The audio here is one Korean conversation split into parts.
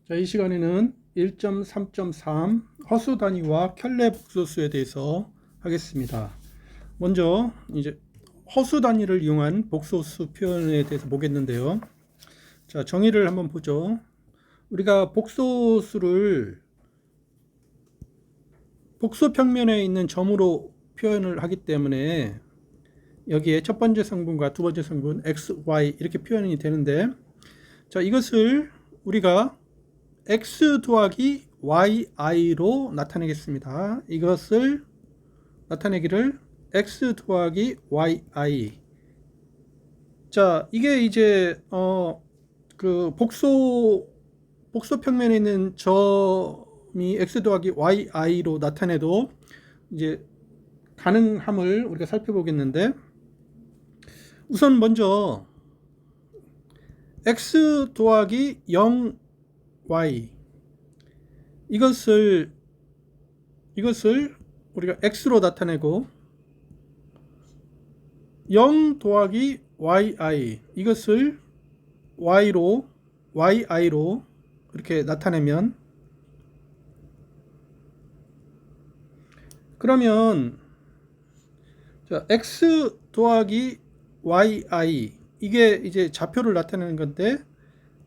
자, 이 시간에는 1.3.3 허수 단위와 켤레 복소수에 대해서 하겠습니다. 먼저 이제 허수 단위를 이용한 복소수 표현에 대해서 보겠는데요. 자, 정의를 한번 보죠. 우리가 복소수를 복소 평면에 있는 점으로 표현을 하기 때문에 여기에 첫 번째 성분과 두 번째 성분 x, y 이렇게 표현이 되는데, 자, 이것을 우리가 x 더하기 yi로 나타내겠습니다. 이것을 나타내기를 x 더하기 yi. 자, 이게 이제 그 복소 평면에 있는 점이 x 더하기 yi로 나타내도 이제 가능함을 우리가 살펴보겠는데, 우선 먼저 x 더하기 0y 이것을 우리가 x로 나타내고 0 더하기 yi 이것을 yi로 이렇게 나타내면, 그러면 자, x 더하기 yi 이게 이제 좌표를 나타내는 건데,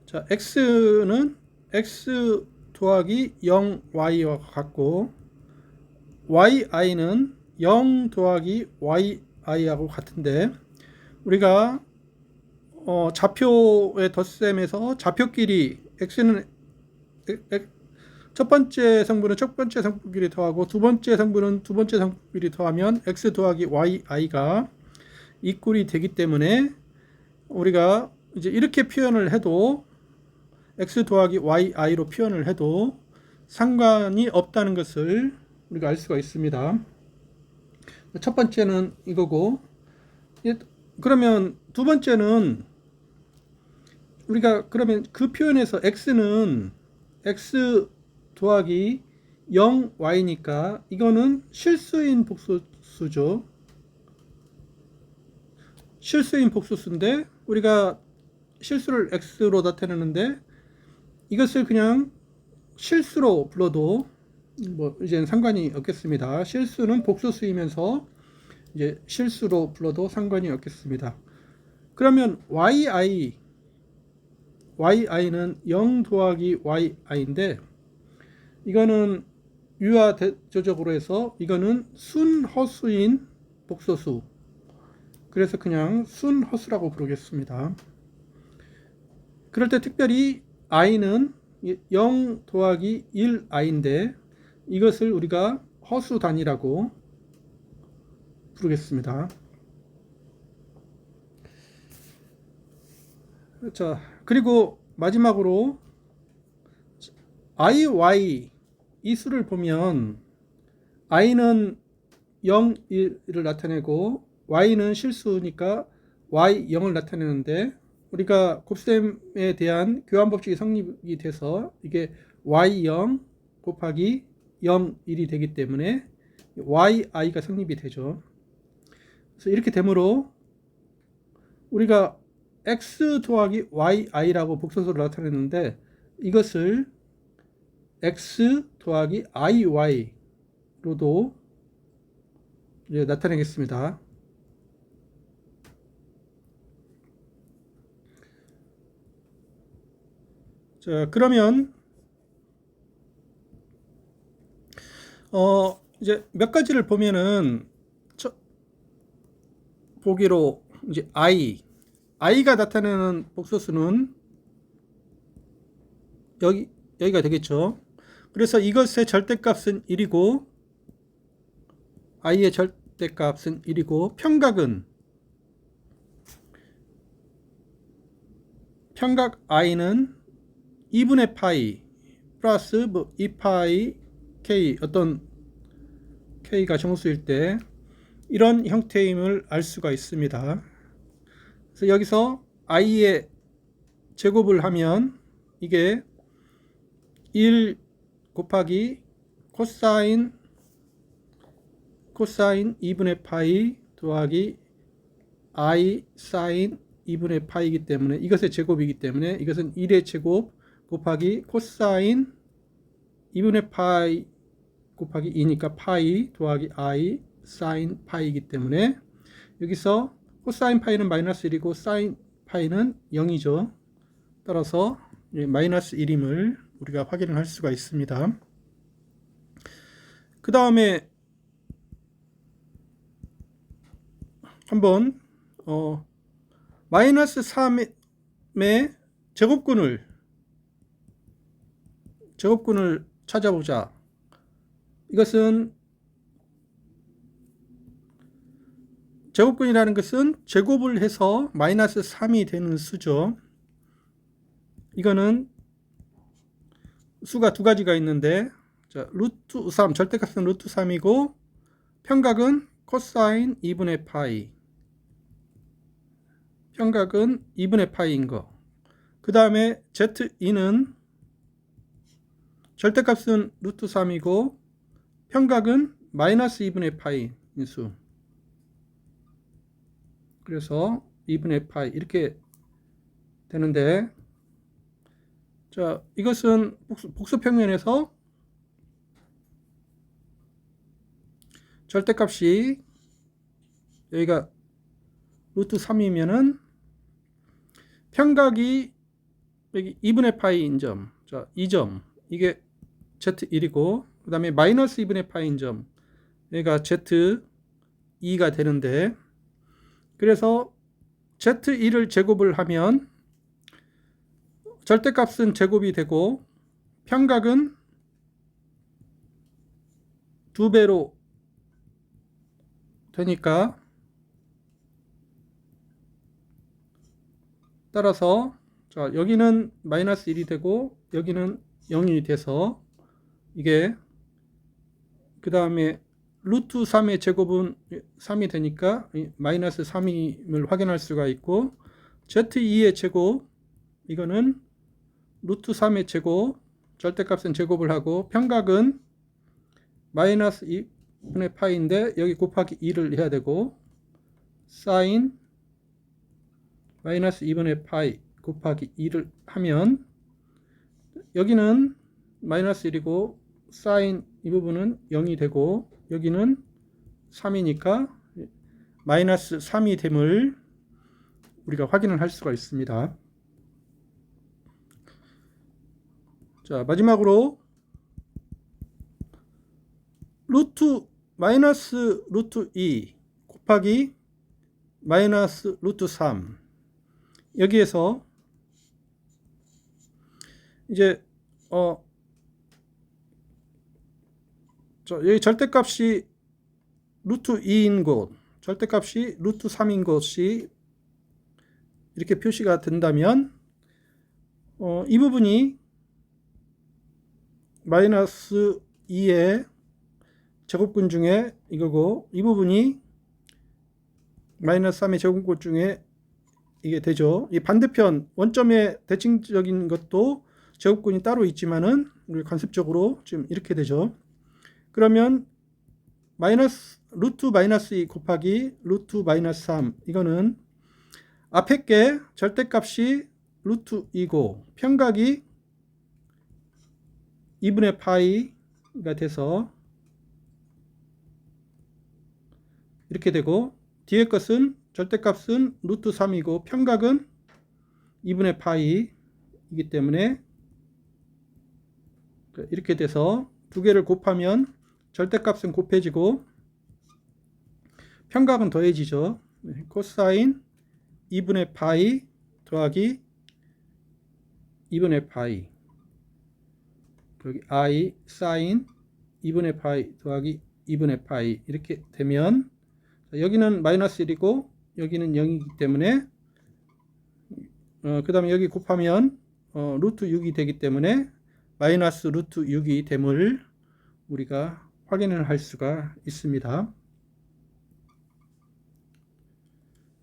자, x는 x 더하기 0y와 같고 yi는 0 더하기 yi하고 같은데, 우리가 좌표의 덧셈에서 좌표끼리 x는 첫 번째 성분은 첫 번째 성분끼리 더하고 두 번째 성분은 두 번째 성분끼리 더하면 x 더하기 yi가 이 꼴이 되기 때문에, 우리가 이제 이렇게 표현을 해도 x 더하기 yi로 표현을 해도 상관이 없다는 것을 우리가 알 수가 있습니다. 첫 번째는 이거고, 그러면 두 번째는 우리가 그러면 그 표현에서 x는 x 더하기 0y니까 이거는 실수인 복소수죠. 실수인 복소수인데 우리가 실수를 x로 나타내는데, 이것을 그냥 실수로 불러도 뭐 이제는 상관이 없겠습니다. 실수는 복소수이면서 이제 실수로 불러도 상관이 없겠습니다. 그러면 yi는 0 더하기 yi인데, 이거는 유아 대조적으로 해서 이거는 순허수인 복소수, 그래서 그냥 순허수라고 부르겠습니다. 그럴 때 특별히 i는 0 더하기 1i인데 이것을 우리가 허수 단위라고 부르겠습니다. 자, 그리고 마지막으로 iy 이 수를 보면 i는 0, 1을 나타내고 y는 실수니까 y 0을 나타내는데, 우리가 곱셈에 대한 교환법칙이 성립이 돼서 이게 y0 곱하기 0, 1이 되기 때문에 yi가 성립이 되죠. 그래서 이렇게 되므로 우리가 x 더하기 yi라고 복소수를 나타냈는데, 이것을 x 더하기 iy로도 이제 나타내겠습니다. 자, 그러면 이제 몇 가지를 보면은 보기로 이제 i가 나타내는 복소수는 여기가 되겠죠. 그래서 이것의 절대값은 1이고 i의 절대값은 1이고, 평각 i는 2분의 파이 플러스 뭐 2파이 k, 어떤 k가 정수일 때 이런 형태임을 알 수가 있습니다. 그래서 여기서 i의 제곱을 하면 이게 1 곱하기 코사인 2분의 파이 더하기 i 사인 2분의 파이이기 때문에, 이것의 제곱이기 때문에 이것은 1의 제곱 곱하기 코사인 2분의 파이 곱하기 2니까 파이 더하기 i 사인 파이이기 때문에 여기서 코사인 파이는 마이너스 1이고 사인 파이는 0이죠. 따라서 마이너스 1임을 우리가 확인을 할 수가 있습니다. 그 다음에 한번 마이너스 3의 제곱근을 찾아보자. 이것은 제곱근이라는 것은 제곱을 해서 마이너스 3이 되는 수죠. 이거는 수가 두 가지가 있는데, 자, 루트 3, 절대값은 루트 3이고 평각은 코사인 2분의 파이. 평각은 2분의 파이인 거. 그 다음에 Z2는 절대값은 루트 3이고 평각은 마이너스 2분의 파이인 수. 그래서 2분의 파이 이렇게 되는데, 자, 이것은 복수평면에서 절대값이 여기가 루트 3이면은 평각이 여기 2분의 파이인 점, 자, 이 점, 이게 Z1이고 그 다음에 마이너스 2분의 파이인 점, 여기가 Z2가 되는데, 그래서 Z1을 제곱을 하면 절대값은 제곱이 되고 평각은 2배로 되니까, 따라서 자, 여기는 마이너스 1이 되고 여기는 0이 돼서 이게 그 다음에 루트 3의 제곱은 3이 되니까 마이너스 3임을 확인할 수가 있고, Z2의 제곱, 이거는 루트 3의 제곱, 절대값은 제곱을 하고 평각은 마이너스 2분의 파이인데 여기 곱하기 2를 해야 되고, 사인 마이너스 2분의 파이 곱하기 2를 하면 여기는 마이너스 1이고 사인 이 부분은 0이 되고 여기는 3이니까 마이너스 3이 됨을 우리가 확인을 할 수가 있습니다. 자, 마지막으로 마이너스 루트 2 곱하기 마이너스 루트 3, 여기에서 이제 여기 절대값이 루트 2인 곳, 절대값이 루트 3인 곳이 이렇게 표시가 된다면 이 부분이 마이너스 2의 제곱근 중에 이거고, 이 부분이 마이너스 3의 제곱근 중에 이게 되죠. 이 반대편 원점의 대칭적인 것도 제곱근이 따로 있지만은 우리 관습적으로 지금 이렇게 되죠. 그러면 루트 마이너스 2 곱하기 루트 마이너스 3, 이거는 앞에 게 절대값이 루트 2고 평각이 2분의 파이가 돼서 이렇게 되고, 뒤에 것은 절대값은 루트 3이고 평각은 2분의 파이이기 때문에 이렇게 돼서 두 개를 곱하면 절대값은 곱해지고 평각은 더해지죠. 코사인 2분의 파이 더하기 2분의 파이, 여기 i 사인 2분의 파이 더하기 2분의 파이 이렇게 되면, 여기는 마이너스 1이고 여기는 0이기 때문에 그 다음에 여기 곱하면 루트 6이 되기 때문에 마이너스 루트 6이 됨을 우리가 확인을 할 수가 있습니다.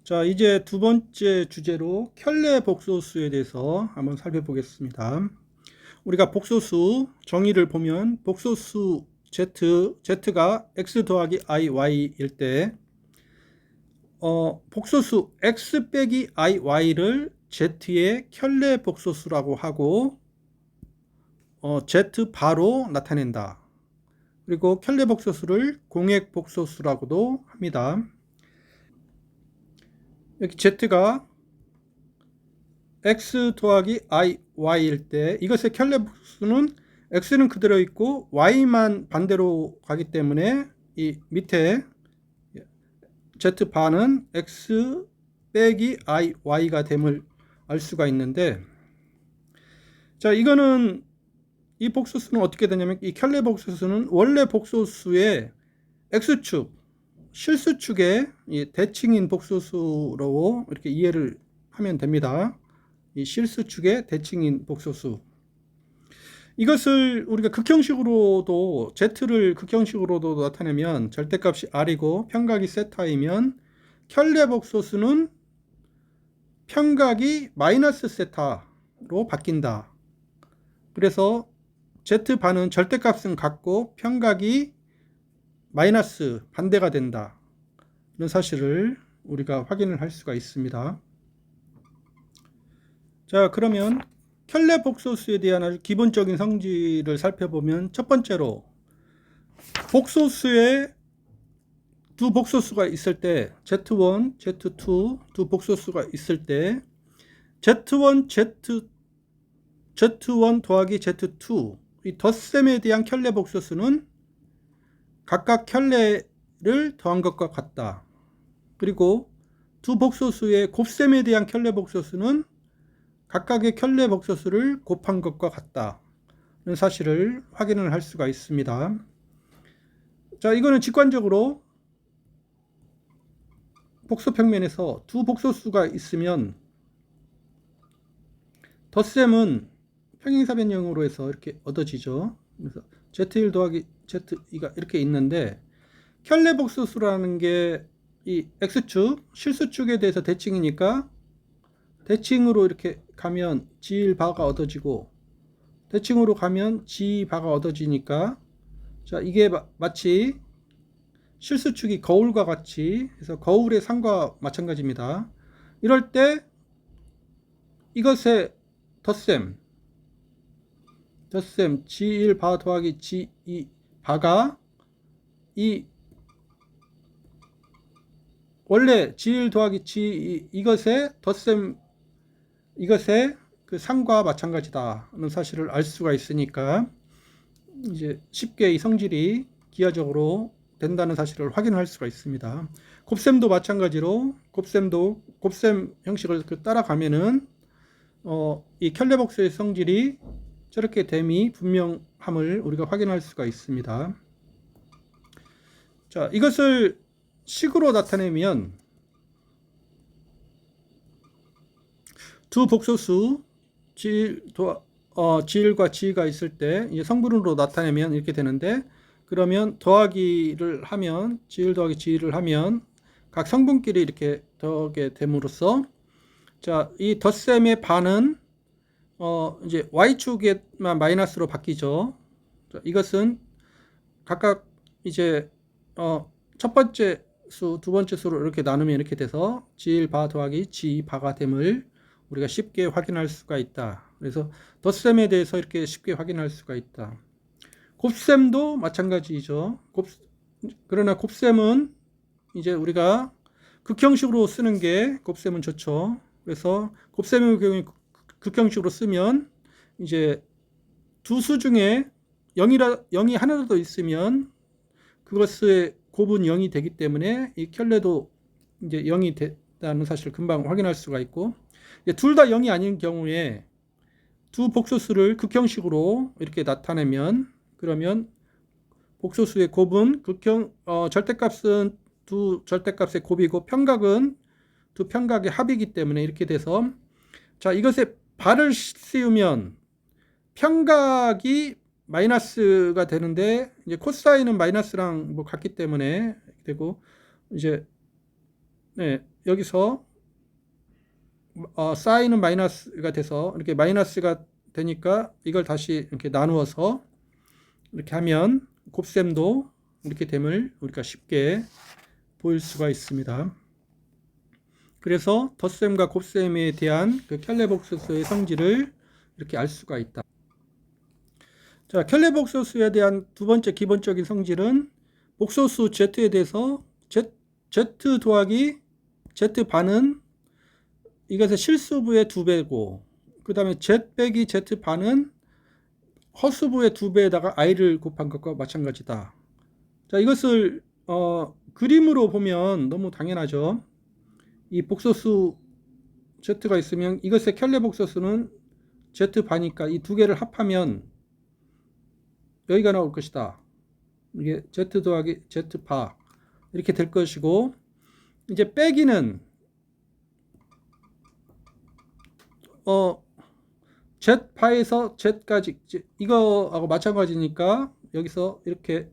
자, 이제 두 번째 주제로 켤레 복소수에 대해서 한번 살펴보겠습니다. 우리가 복소수 정의를 보면 복소수 z가 x 더하기 i, y일 때 복소수 x 빼기 i, y를 z의 켤레 복소수라고 하고, Z 바로 나타낸다. 그리고 켤레 복소수를 공액 복소수라고도 합니다. 여기 Z가 X 더하기 I, Y일 때 이것의 켤레 복소수는 X는 그대로 있고 Y만 반대로 가기 때문에 이 밑에 Z 바는 X 빼기 I, Y가 됨을 알 수가 있는데, 자, 이거는 이 복소수는 어떻게 되냐면 이 켤레 복소수는 원래 복소수의 X축, 실수축의 대칭인 복소수로 이렇게 이해를 하면 됩니다. 이 실수축의 대칭인 복소수. 이것을 우리가 극형식으로도 Z를 극형식으로도 나타내면 절대값이 R이고 평각이 세타이면 켤레 복소수는 평각이 마이너스 세타로 바뀐다. 그래서 Z반은 절대값은 같고 평각이 마이너스 반대가 된다. 이런 사실을 우리가 확인을 할 수가 있습니다. 자, 그러면 켤레 복소수에 대한 아주 기본적인 성질을 살펴보면 첫 번째로 복소수에 두 복소수가 있을 때 Z1, Z2 두 복소수가 있을 때 Z1 더하기 Z2 이 덧셈에 대한 켤레 복소수는 각각 켤레를 더한 것과 같다. 그리고 두 복소수의 곱셈에 대한 켤레 복소수는 각각의 켤레 복소수를 곱한 것과 같다. 이런 사실을 확인을 할 수가 있습니다. 자, 이거는 직관적으로 복소평면에서 두 복소수가 있으면 덧셈은 평행사변형으로 해서 이렇게 얻어지죠. 그래서 Z1 더하기 Z2가 이렇게 있는데 켤레 복소수라는 게 이 X축, 실수축에 대해서 대칭이니까 대칭으로 이렇게 가면 G1바가 얻어지고 대칭으로 가면 G2바가 얻어지니까, 자, 이게 마치 실수축이 거울과 같이 해서 거울의 상과 마찬가지입니다. 이럴 때 이것의 덧셈 G1바 더하기 G2바가 이 원래 G1 더하기 G2 이것의 덧셈 이것의 그 상과 마찬가지다는 사실을 알 수가 있으니까 이제 쉽게 이 성질이 기하적으로 된다는 사실을 확인할 수가 있습니다. 곱셈도 마찬가지로 곱셈 형식을 따라가면은 이 켤레 복소의 성질이 저렇게 됨이 분명함을 우리가 확인할 수가 있습니다. 자, 이것을 식으로 나타내면 두 복소수 G1과 G가 있을 때 이제 성분으로 나타내면 이렇게 되는데, 그러면 더하기를 하면 G1 더하기 G2를 하면 각 성분끼리 이렇게 더하게 됨으로써, 자, 이 덧셈의 반은 이제 Y축에만 마이너스로 바뀌죠. 자, 이것은 각각 이제 첫 번째 수, 두 번째 수로 이렇게 나누면 이렇게 돼서 G1바 더하기 G2바가 됨을 우리가 쉽게 확인할 수가 있다. 그래서 덧셈에 대해서 이렇게 쉽게 확인할 수가 있다. 곱셈도 마찬가지죠. 그러나 곱셈은 이제 우리가 극형식으로 쓰는 게 곱셈은 좋죠. 그래서 곱셈의 경우에 극형식으로 쓰면 이제 두 수 중에 0이 하나라도 있으면 그것의 곱은 0이 되기 때문에 이 켤레도 이제 0이 됐다는 사실을 금방 확인할 수가 있고, 둘 다 0이 아닌 경우에 두 복소수를 극형식으로 이렇게 나타내면, 그러면 복소수의 곱은 절대값은 두 절대값의 곱이고 평각은 두 평각의 합이기 때문에 이렇게 돼서, 자, 이것에 발을 씌우면 평각이 마이너스가 되는데 이제 코사인은 마이너스랑 뭐 같기 때문에 되고, 이제 여기서 사인은 마이너스가 돼서 이렇게 마이너스가 되니까 이걸 다시 이렇게 나누어서 이렇게 하면 곱셈도 이렇게 됨을 우리가 쉽게 보일 수가 있습니다. 그래서 덧셈과 곱셈에 대한 그 켤레 복소수의 성질을 이렇게 알 수가 있다. 자, 켈레 복소수에 대한 두 번째 기본적인 성질은 복소수 Z에 대해서 Z 더하기 Z반은 이것의 실수부의 2배고, 그 다음에 Z 빼기 Z반은 허수부의 2배에다가 i를 곱한 것과 마찬가지다. 자, 이것을 그림으로 보면 너무 당연하죠. 이 복소수 Z가 있으면 이것의 켈레 복소수는 Z반이니까 이 두 개를 합하면 여기가 나올 것이다. 이게 Z 더하기 Z바 이렇게 될 것이고, 이제 빼기는 Z바에서 Z까지 이거하고 마찬가지니까 여기서 이렇게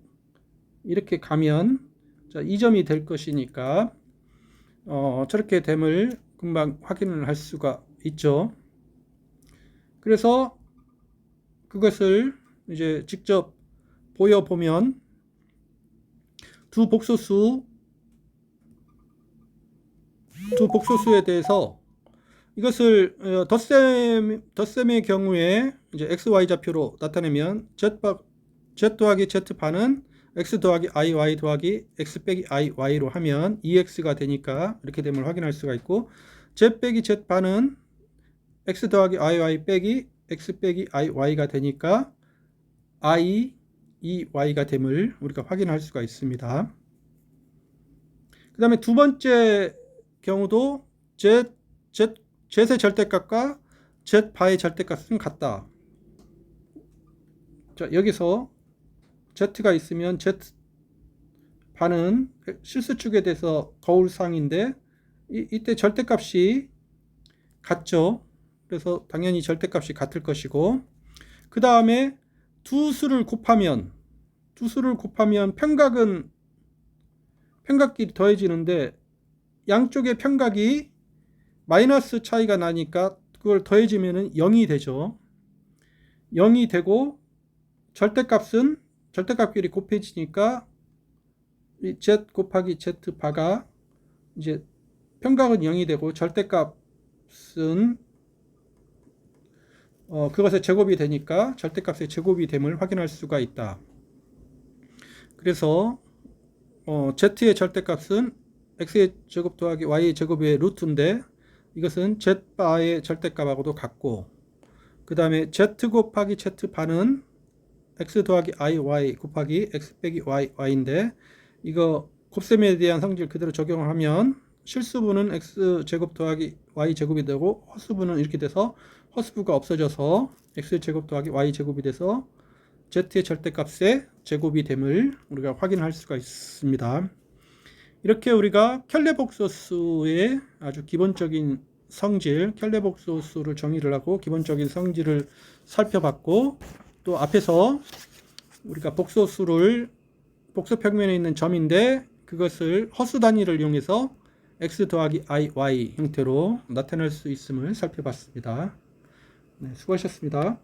가면 자, 이 점이 될 것이니까 저렇게 됨을 금방 확인을 할 수가 있죠. 그래서 그것을 이제 직접 보여보면 두 복소수에 대해서 이것을 덧셈의 경우에 이제 XY 좌표로 나타내면 Z 더하기 Z반은 X 더하기 IY 더하기 X 빼기 IY로 하면 EX가 되니까 이렇게 됨을 확인할 수가 있고, Z 빼기 Z반은 X 더하기 IY 빼기 X 빼기 IY가 되니까 IEY가 됨을 우리가 확인할 수가 있습니다. 그 다음에 두 번째 경우도 Z의 절대값과 Z바의 절대값은 같다. 자, 여기서 Z가 있으면 Z바는 실수축에 대해서 거울상인데 이때 절대값이 같죠. 그래서 당연히 절대값이 같을 것이고, 그 다음에 두 수를 곱하면 평각끼리 더해지는데 양쪽의 평각이 마이너스 차이가 나니까 그걸 더해지면 0이 되죠. 0이 되고 절대값끼리 곱해지니까 Z 곱하기 Z바가 이제 평각은 0이 되고 절대값은 그것의 제곱이 되니까 절대값의 제곱이 됨을 확인할 수가 있다. 그래서 Z의 절대값은 X의 제곱 더하기 Y의 제곱의 루트인데 이것은 Z바의 절대값하고도 같고, 그 다음에 Z 곱하기 Z바는 X 더하기 IY 곱하기 X 빼기 YY인데 이거 곱셈에 대한 성질 그대로 적용을 하면 실수부는 X 제곱 더하기 Y 제곱이 되고 허수부는 이렇게 돼서 허수부가 없어져서 X 제곱 더하기 Y 제곱이 돼서 Z의 절대값의 제곱이 됨을 우리가 확인할 수가 있습니다. 이렇게 우리가 켈레복소수의 아주 기본적인 성질, 켈레복소수를 정의를 하고 기본적인 성질을 살펴봤고, 또 앞에서 우리가 복소수를 복소 평면에 있는 점인데 그것을 허수 단위를 이용해서 x 더하기 iy 형태로 나타낼 수 있음을 살펴봤습니다. 네, 수고하셨습니다.